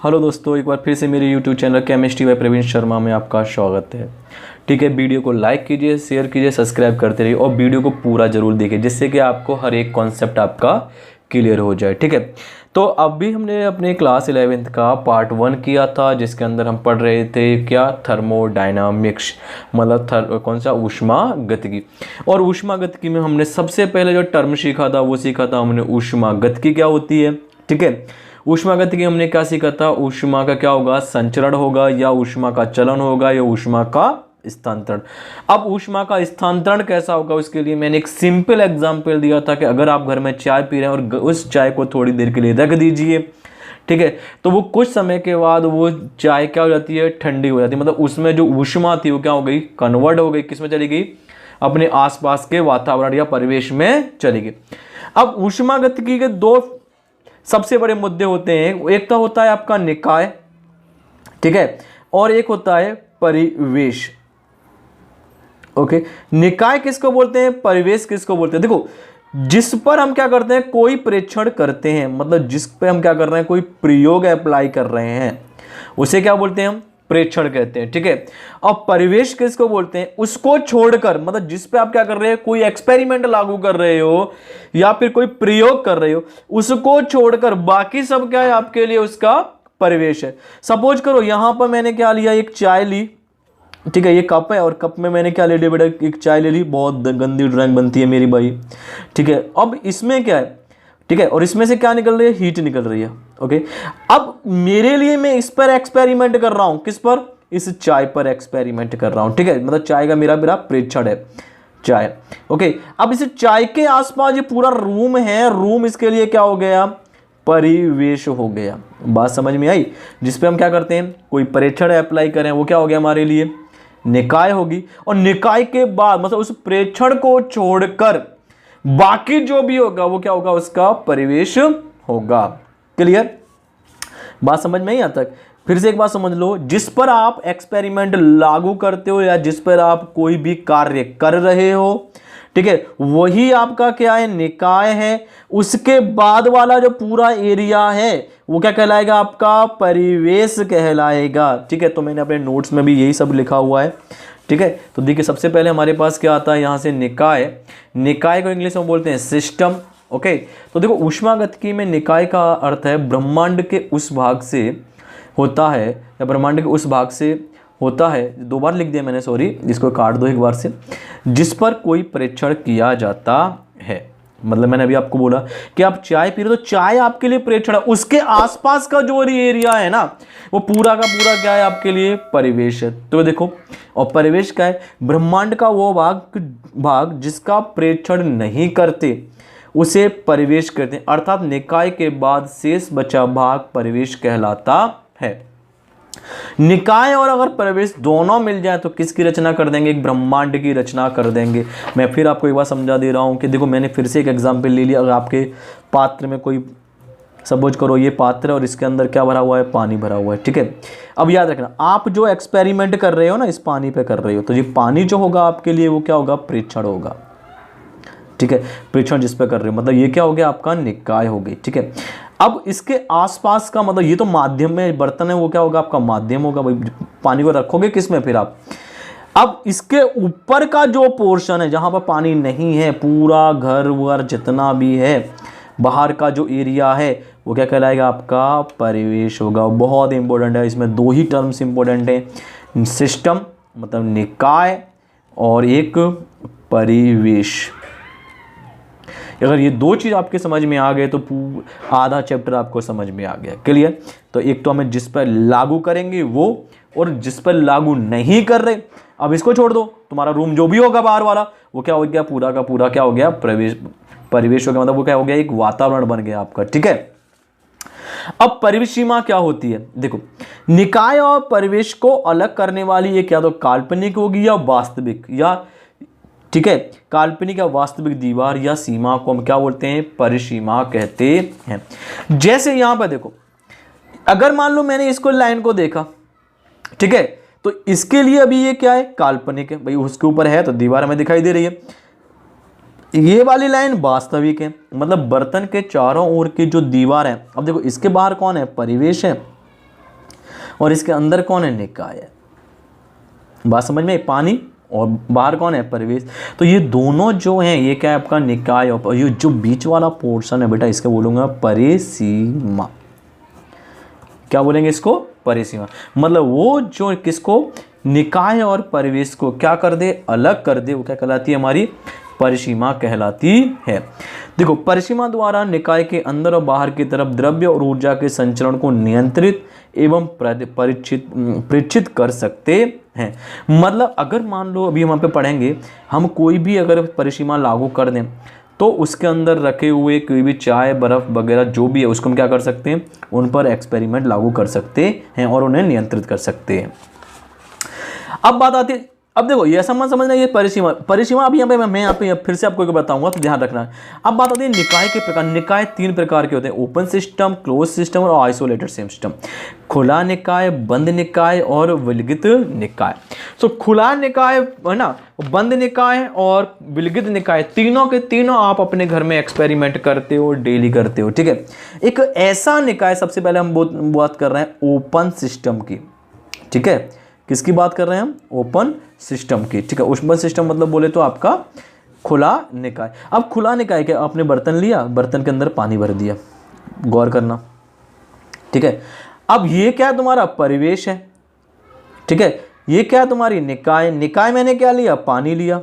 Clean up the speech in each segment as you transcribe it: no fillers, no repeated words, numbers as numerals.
Hello दोस्तों, एक बार फिर से मेरे YouTube channel chemistry by Praveen Sharma में आपका स्वागत है। ठीक है, वीडियो को लाइक कीजिए, शेयर कीजिए, सब्सक्राइब करते रहिए और वीडियो को पूरा ज़रूर देखिए जिससे कि आपको हर एक कॉन्सेप्ट आपका क्लियर हो जाए। ठीक है, तो अभी हमने अपने क्लास 11th का पार्ट 1 किया था जिसके अंदर हम पढ़ रहे थे क्या, थर्मोडायनामिक्स, मतलब कौन सा, ऊष्मागतिकी। और ऊष्मागतिकी में हमने सबसे पहले जो टर्म सीखा था वो सीखा था हमने ऊष्मागतिकी क्या होती है। ठीक है, ऊष्मागतिकी हमने क्या सीखा था, ऊष्मा का क्या होगा, संचरण होगा या ऊष्मा का चलन होगा या ऊष्मा का स्थानांतरण। अब ऊष्मा का स्थानांतरण कैसा होगा उसके लिए मैंने एक सिंपल एग्जांपल दिया था कि अगर आप घर में चाय पी रहे हैं और उस चाय को थोड़ी देर के लिए रख दीजिए, ठीक है, तो वो कुछ समय के बाद वो चाय क्या हो जाती है, ठंडी हो जाती है। मतलब उसमें जो ऊष्मा थी वो क्या हो गई, कन्वर्ट हो गई, किस में चली गई, अपने आसपास के वातावरण या परिवेश में चली गई। अब ऊष्मागतिकी के दो सबसे बड़े मुद्दे होते हैं, एक तो होता है आपका निकाय, ठीक है, और एक होता है परिवेश। ओके, निकाय किसको बोलते हैं, परिवेश किसको बोलते हैं। देखो, जिस पर हम क्या करते हैं, कोई परीक्षण करते हैं, मतलब जिस पे हम क्या कर रहे हैं, कोई प्रयोग अप्लाई कर रहे हैं, उसे क्या बोलते हैं हम, प्रेक्षण कहते हैं। ठीक है, अब परिवेश किसको बोलते हैं, उसको छोड़कर, मतलब जिस पे आप क्या कर रहे हैं, कोई एक्सपेरिमेंट लागू कर रहे हो या फिर कोई प्रयोग कर रहे हो, उसको छोड़कर बाकी सब क्या है आपके लिए उसका परिवेश है। सपोज करो यहां पर मैंने क्या लिया, एक चाय ली, ठीक है, ये कप है और कप में मैंने क्या ले लिया बेटा, एक चाय ले ली, बहुत गंदी ड्राइंग बनती है मेरी भाई। ठीक है, अब इसमें क्या है, ठीक है, और इसमें से क्या निकल रही है, हीट निकल रही है। ओके, अब मेरे लिए मैं इस पर एक्सपेरिमेंट कर रहा हूं, किस पर, इस चाय पर एक्सपेरिमेंट कर रहा हूं। ठीक है, मतलब चाय का मेरा प्रेक्षण है चाय। ओके, अब इस चाय के आसपास ये पूरा रूम है, रूम इसके लिए क्या हो गया, परिवेश हो गया। बात समझ में आई, जिसपे हम क्या करते हैं, कोई परीक्षण अप्लाई करें, वो क्या हो गया हमारे लिए, निकाय होगी। और निकाय के बाद मतलब उस प्रेक्षण को छोड़कर बाकी जो भी होगा वो क्या होगा, उसका परिवेश होगा। क्लियर, बात समझ में ही आता है। फिर से एक बात समझ लो, जिस पर आप एक्सपेरिमेंट लागू करते हो या जिस पर आप कोई भी कार्य कर रहे हो, ठीक है, वही आपका क्या है, निकाय है। उसके बाद वाला जो पूरा एरिया है वो क्या कहलाएगा, आपका परिवेश कहलाएगा। ठीक है, तो मैंने अपने नोट्स में भी यही सब लिखा हुआ है। ठीक है, तो देखिए सबसे पहले हमारे पास क्या आता है, यहाँ से निकाय, निकाय को इंग्लिश में बोलते हैं सिस्टम। ओके, तो देखो ऊष्मागतिकी में निकाय का अर्थ है ब्रह्मांड के उस भाग से होता है, या ब्रह्मांड के उस भाग से होता है, दो बार लिख दिया मैंने, सॉरी, इसको काट दो एक बार से, जिस पर कोई परीक्षण किया जाता है। मतलब मैंने अभी आपको बोला कि आप चाय पी रहे हो तो चाय आपके लिए प्रेक्षण है, उसके आसपास का जो एरिया है ना वो पूरा का पूरा क्या है आपके लिए, परिवेश है। तो देखो, और परिवेश क्या है, ब्रह्मांड का वो भाग जिसका प्रेक्षण नहीं करते उसे परिवेश कहते हैं। अर्थात निकाय के बाद शेष बचा भाग परिवेश कहलाता है। निकाय और अगर परिवेश दोनों मिल जाए तो किसकी रचना कर देंगे, एक ब्रह्मांड की रचना कर देंगे। मैं फिर आपको एक बार समझा दे रहा हूं कि देखो मैंने फिर से एक एग्जांपल ले लिया। अगर आपके पात्र में कोई, सपोज करो ये पात्र है और इसके अंदर क्या भरा हुआ है, पानी भरा हुआ है। ठीक है, अब याद रखना, आप जो एक्सपेरिमेंट कर रहे हो ना, इस पानी पे कर रहे हो, तो ये पानी जो होगा आपके लिए वो क्या होगा, प्रेक्षण होगा। ठीक है, प्रेक्षण जिस पे कर रहे हो, मतलब ये क्या हो गया, आपका निकाय हो गई। ठीक है, अब इसके आसपास का मतलब ये तो माध्यम में बर्तन है, वो क्या होगा, आपका माध्यम होगा। भाई पानी को रखोगे किस में फिर आप, अब इसके ऊपर का जो पोर्शन है जहां पर पानी नहीं है, पूरा घर वर जितना भी है, बाहर का जो एरिया है वो क्या कहलाएगा, आपका परिवेश होगा। बहुत इंपॉर्टेंट है, इसमें दो ही टर्म्स इंपॉर्टेंट है, सिस्टम मतलब निकाय और एक परिवेश। अगर ये दो चीज़ आपके समझ में आ गए तो आधा चैप्टर आपको समझ में आ गया। क्लियर, तो एक तो हमें जिस पर लागू करेंगे वो, और जिस पर लागू नहीं कर रहे, अब इसको छोड़ दो, तुम्हारा रूम जो भी होगा बाहर वाला वो क्या हो गया, पूरा का पूरा क्या हो गया, परिवेश हो गया। मतलब वो क्या हो गया, एक वातावरण बन गया आपका। ठीक है, अब परिवेश सीमा क्या होती है, देखो निकाय और परिवेश को अलग करने वाली एक या तो काल्पनिक होगी या वास्तविक, या ठीक है, काल्पनिक या वास्तविक दीवार या सीमा को हम क्या बोलते हैं, परिसीमा कहते हैं। जैसे यहां पर देखो, अगर मान लो मैंने इसको लाइन को देखा, ठीक है, तो इसके लिए अभी ये क्या है, काल्पनिक है, भाई उसके ऊपर है तो दीवार हमें दिखाई दे रही है। ये वाली लाइन वास्तविक है, मतलब बर्तन के चारों ओर की जो दीवार है। अब देखो इसके बाहर कौन है, परिवेश है, और इसके अंदर कौन है, निकाय है। बात समझ में, पानी और बाहर कौन है, परिवेश। तो ये दोनों जो हैं ये क्या है आपका, निकाय, और ये जो बीच वाला पोर्शन है बेटा इसका बोलूँगा परिसीमा। क्या बोलेंगे इसको, परिसीमा। मतलब वो जो किसको, निकाय और परिवेश को क्या कर दे, अलग कर दे, वो क्या कहलाती है, हमारी परिसीमा कहलाती है। देखो, परिसीमा द्वारा निकाय के अंदर और बाहर की तरफ द्रव्य और ऊर्जा के संचरण को नियंत्रित एवं प्रेक्षित कर सकते हैं। मतलब अगर मान लो अभी हम वहाँ पे पढ़ेंगे, हम कोई भी अगर परिसीमा लागू कर दें तो उसके अंदर रखे हुए कोई भी चाय बर्फ़ वगैरह जो भी है उसको हम क्या कर सकते हैं, उन पर एक्सपेरिमेंट लागू कर सकते हैं और उन्हें नियंत्रित कर सकते हैं। अब बात आती है, अब देखो ये ऐसा मत समझना ये परिसीमा अभी यहाँ पे मैं यहाँ पे फिर से आपको बताऊंगा तो ध्यान रखना। अब बात आती है निकाय के प्रकार। निकाय 3 प्रकार के होते हैं, ओपन सिस्टम, क्लोज सिस्टम और आइसोलेटेड सिस्टम। खुला निकाय, बंद निकाय और विलगित निकाय। तो खुला निकाय है ना, बंद निकाय और विलगित निकाय, तीनों के तीनों आप अपने घर में एक्सपेरिमेंट करते हो, डेली करते हो, ठीक है। एक ऐसा निकाय, सबसे पहले हम बात कर रहे हैं ओपन सिस्टम की, ठीक है। किसकी बात कर रहे हैं हम, ओपन सिस्टम की, ठीक है। ओपन सिस्टम मतलब बोले तो आपका खुला निकाय। अब खुला निकाय क्या, आपने बर्तन लिया, बर्तन के अंदर पानी भर दिया, गौर करना, ठीक है। अब ये क्या है, तुम्हारा परिवेश है, ठीक है। ये क्या है, तुम्हारी निकाय। निकाय मैंने क्या लिया, पानी लिया।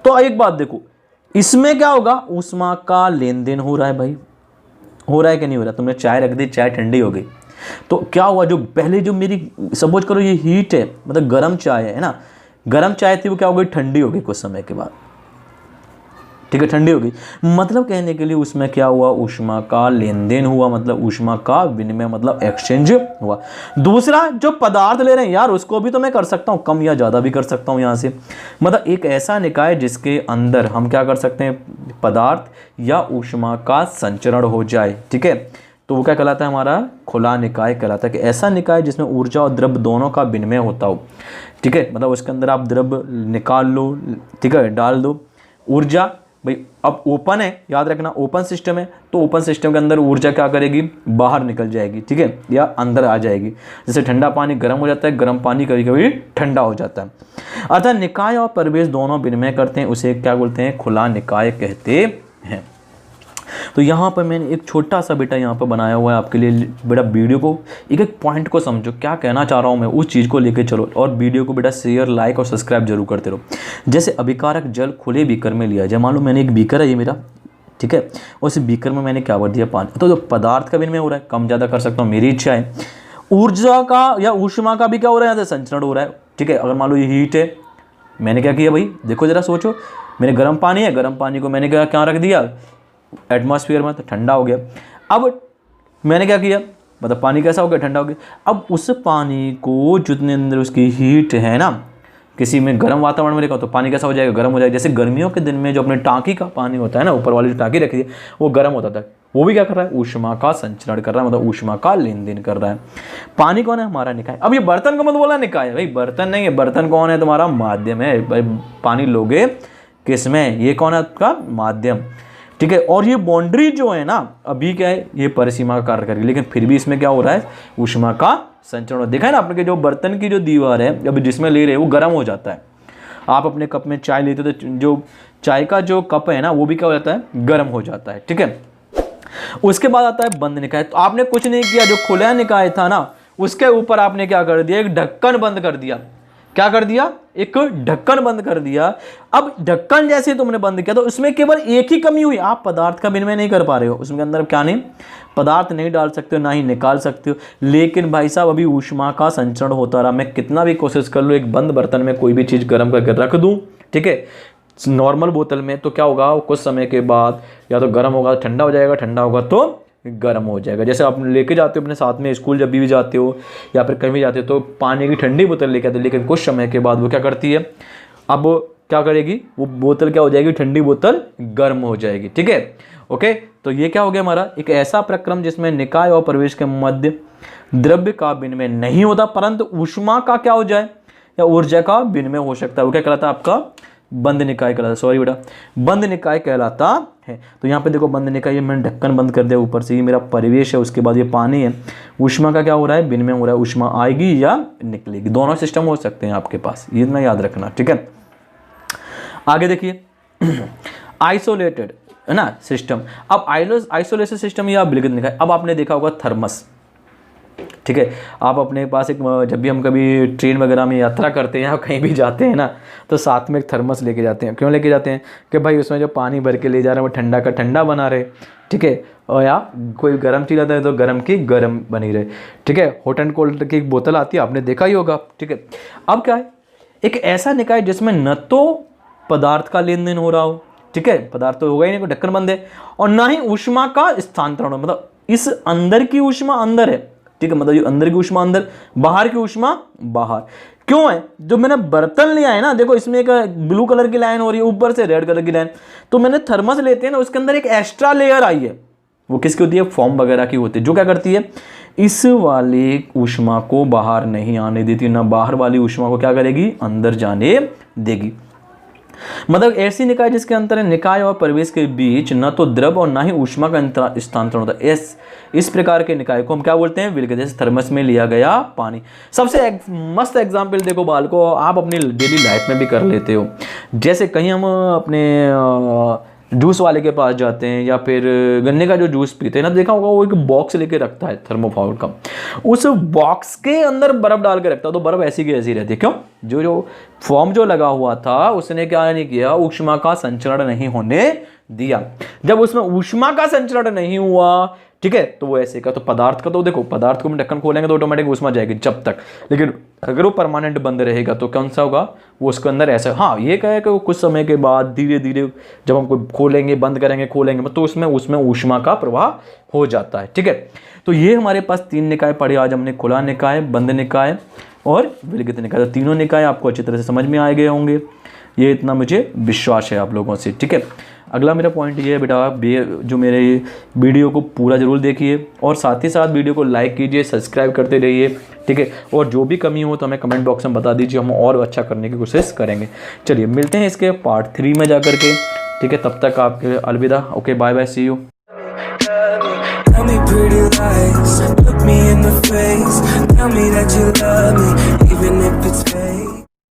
तो एक बात देखो, इसमें क्या होगा, ऊष्मा का लेन देन हो रहा है भाई, हो रहा है कि नहीं हो रहा। तुमने चाय रख दी, चाय ठंडी हो गई, तो क्या हुआ, जो पहले जो मेरी सपोज करो ये हीट है, मतलब गर्म चाय है ना, गर्म चाय थी वो क्या हो गई, ठंडी हो गई कुछ समय के बाद, ठीक है, ठंडी हो गई। मतलब कहने के लिए उसमें क्या हुआ, ऊष्मा का लेन देन हुआ, मतलब ऊष्मा का विनिमय, मतलब एक्सचेंज हुआ। दूसरा, जो पदार्थ ले रहे हैं यार उसको भी तो मैं कर सकता हूँ, कम या ज़्यादा भी कर सकता हूँ यहाँ से। मतलब एक ऐसा निकाय जिसके अंदर हम क्या कर सकते हैं, पदार्थ या ऊष्मा का संचरण हो जाए, ठीक है। तो वो क्या कहलाता है, हमारा खुला निकाय कहलाता है। कि ऐसा निकाय जिसमें ऊर्जा और द्रव्य दोनों का विनिमय होता हो, ठीक है। मतलब उसके अंदर आप द्रव्य निकाल लो, ठीक है, डाल दो। ऊर्जा भाई अब ओपन है, याद रखना ओपन सिस्टम है, तो ओपन सिस्टम के अंदर ऊर्जा क्या करेगी, बाहर निकल जाएगी, ठीक है, या अंदर आ जाएगी। जैसे ठंडा पानी गर्म हो जाता है, गर्म पानी कभी कभी ठंडा हो जाता है। अर्थात निकाय और परिवेश दोनों विनिमय करते हैं, उसे क्या बोलते हैं, खुला निकाय कहते हैं। तो यहाँ पर मैंने एक छोटा सा बेटा यहाँ पर बनाया हुआ है आपके लिए। बेटा वीडियो को एक एक पॉइंट को समझो, क्या कहना चाह रहा हूँ मैं, उस चीज़ को लेके चलो। और वीडियो को बेटा शेयर, लाइक और सब्सक्राइब जरूर करते रहो। जैसे अभिकारक जल खुले बीकर में लिया जाए, मान लो मैंने एक बीकर है ये मेरा, ठीक है, उस बीकर में मैंने क्या भर दिया, पानी। तो जो पदार्थ का विनिमय हो रहा है, कम ज़्यादा कर सकता हूँ, मेरी इच्छा है। ऊर्जा का या ऊष्मा का भी क्या हो रहा है, यहाँ से संचरण हो रहा है, ठीक है। अगर मान लो ये हीट है, मैंने क्या किया भाई, देखो जरा सोचो, मेरे गर्म पानी है, गर्म पानी को मैंने क्या रख दिया एटमॉस्फेयर में, तो ठंडा हो गया। अब मैंने क्या किया, मतलब पानी कैसा हो गया, ठंडा हो गया। अब उस पानी को जितने अंदर उसकी हीट है ना, किसी में गर्म वातावरण में रखा तो पानी कैसा हो जाएगा, गर्म हो जाएगा। जैसे गर्मियों के दिन में जो अपने टाँकी का पानी होता है ना, ऊपर वाली जो टाँकी रखी है वो गर्म होता था, वो भी क्या कर रहा है, ऊष्मा का संचरण कर रहा है, मतलब ऊष्मा का लेन देन कर रहा है। पानी कौन है, हमारा निकाय। अब ये बर्तन को मत बोला निकाय है, भाई बर्तन नहीं है, बर्तन कौन है, तुम्हारा माध्यम है। भाई पानी लोगे किसमें, ये कौन है आपका माध्यम, ठीक है। और ये बाउंड्री जो है ना, अभी क्या है, ये परिसीमा का कार्य करेगी, लेकिन फिर भी इसमें क्या हो रहा है, ऊष्मा का संचरण। देखा है ना आपने, जो बर्तन की जो दीवार है अभी जिसमें ले रहे हैं वो गर्म हो जाता है। आप अपने कप में चाय लेते हो तो जो चाय का जो कप है ना वो भी क्या हो जाता है, गर्म हो जाता है, ठीक है। उसके बाद आता है बंद निकाय। तो आपने कुछ नहीं किया, जो खुला निकाय था ना उसके ऊपर आपने क्या कर दिया, एक ढक्कन बंद कर दिया। क्या कर दिया, एक ढक्कन बंद कर दिया। अब ढक्कन जैसे तुमने बंद किया तो उसमें केवल एक ही कमी हुई, आप पदार्थ का विनिमय नहीं कर पा रहे हो, उसमें अंदर क्या नहीं, पदार्थ नहीं डाल सकते हो, ना ही निकाल सकते हो। लेकिन भाई साहब अभी ऊष्मा का संचरण होता रहा, मैं कितना भी कोशिश कर लूँ, एक बंद बर्तन में कोई भी चीज़ गर्म करके रख दूँ, ठीक है, नॉर्मल बोतल में, तो क्या होगा, कुछ समय के बाद या तो गर्म होगा, ठंडा हो जाएगा, ठंडा होगा तो गर्म हो जाएगा। जैसे आप लेके जाते हो अपने साथ में स्कूल जब भी जाते हो या फिर कहीं भी जाते हो तो पानी की ठंडी बोतल लेके आते हो, लेकिन कुछ समय के बाद वो क्या करती है, अब क्या करेगी, वो बोतल क्या हो जाएगी, ठंडी बोतल गर्म हो जाएगी, ठीक है। ओके, तो ये क्या हो गया हमारा, एक ऐसा प्रक्रम जिसमें निकाय और प्रवेश के मध्य द्रव्य का विनिमय नहीं होता, परंतु ऊष्मा का क्या हो जाए या ऊर्जा का विनिमय हो सकता है। वो क्या कहलाता है आपका बंद निकाय कहलाता है। सॉरी बेटा, बंद निकाय कहलाता है। तो यहाँ पे देखो बंद निकाय, ये मैंने ढक्कन बंद कर दिया ऊपर से, ये मेरा परिवेश है, उसके बाद ये पानी है, ऊष्मा का क्या हो रहा है, विनिमय हो रहा है, ऊष्मा आएगी या निकलेगी, दोनों सिस्टम हो सकते हैं आपके पास, ये इतना याद रखना, ठीक है। आगे देखिए आइसोलेटेड है ना सिस्टम। अब आइसोलेशन सिस्टम या विलगित निकाय, अब आपने देखा होगा थर्मस, ठीक है। आप अपने पास एक, जब भी हम कभी ट्रेन वगैरह में यात्रा करते हैं या कहीं भी जाते हैं ना, तो साथ में एक थर्मस लेके जाते हैं। क्यों लेके जाते हैं कि भाई उसमें जो पानी भर के ले जा रहे हैं वो ठंडा का ठंडा बना रहे, ठीक है, और या कोई गर्म चीज़ आता है तो गर्म की गर्म बनी रहे, ठीक है। हॉट एंड कोल्ड की एक बोतल आती है, आपने देखा ही होगा, ठीक है। अब क्या है, एक ऐसा निकाय जिसमें न तो पदार्थ का लेन देन हो रहा हो, ठीक है, पदार्थ तो होगा ही नहीं, ढक्कन बंद है, और ना ही ऊष्मा का स्थानांतरण, मतलब इस अंदर की ऊष्मा अंदर है, ठीक है, मतलब ये अंदर की ऊष्मा अंदर, बाहर की ऊष्मा बाहर। क्यों है, जो मैंने बर्तन लिया है ना, देखो इसमें एक ब्लू कलर की लाइन हो रही है, ऊपर से रेड कलर की लाइन, तो मैंने थर्मस लेते हैं ना, उसके अंदर एक एक्स्ट्रा लेयर आई है, वो किसकी होती है, फोम वगैरह की होती है, जो क्या करती है, इस वाली ऊष्मा को बाहर नहीं आने देती, ना बाहर वाली ऊष्मा को क्या करेगी, अंदर जाने देगी। मतलब ऐसी निकाय जिसके अंतर है निकाय और परिवेश के बीच न तो द्रव और ना ही ऊष्मा का स्थानांतरण होता है, इस प्रकार के निकाय को हम क्या बोलते हैं, विलगित। जैसे थर्मस में लिया गया पानी, सबसे मस्त एग्जांपल देखो बालको, आप अपनी डेली लाइफ में भी कर लेते हो। जैसे कहीं हम अपने जूस वाले के पास जाते हैं या फिर गन्ने का जो जूस पीते हैं ना, देखा होगा वो एक बॉक्स लेके रखता है थर्मोफाउल का, उस बॉक्स के अंदर बर्फ डाल के रखता है, तो बर्फ ऐसी की ऐसी रहती है। क्यों, जो फॉर्म जो लगा हुआ था उसने क्या नहीं किया, ऊष्मा का संचरण नहीं होने दिया। जब उसमें ऊष्मा का संचरण नहीं हुआ, ठीक है, तो वो ऐसे का, तो पदार्थ का तो देखो, पदार्थ को हम ढक्कन खोलेंगे तो ऑटोमेटिक ऊष्मा जाएगी जब तक, लेकिन अगर वो परमानेंट बंद रहेगा तो कौन सा होगा, वो उसके अंदर ऐसा, हाँ ये कहे कि कुछ समय के बाद धीरे धीरे जब हम खोलेंगे बंद करेंगे खोलेंगे तो उसमें ऊष्मा का प्रवाह हो जाता है, ठीक है। तो ये हमारे पास 3 निकाय पढ़े आज हमने, खुला निकाय, बंद निकाय और विलगित निकाय। तो तीनों निकाय आपको अच्छी तरह से समझ में आ गए होंगे, ये इतना मुझे विश्वास है आप लोगों से, ठीक है। अगला मेरा पॉइंट ये है बेटा, जो मेरे वीडियो को पूरा जरूर देखिए और साथ ही साथ वीडियो को लाइक कीजिए, सब्सक्राइब करते रहिए, ठीक है। और जो भी कमी हो तो हमें कमेंट बॉक्स में बता दीजिए, हम और अच्छा करने की कोशिश करेंगे। चलिए मिलते हैं इसके पार्ट 3 में जाकर के, ठीक है। तब तक आपके अलविदा, okay, bye bye, see you. Tell me pretty lies, look me in the face, tell me that you love me, even if it's fake.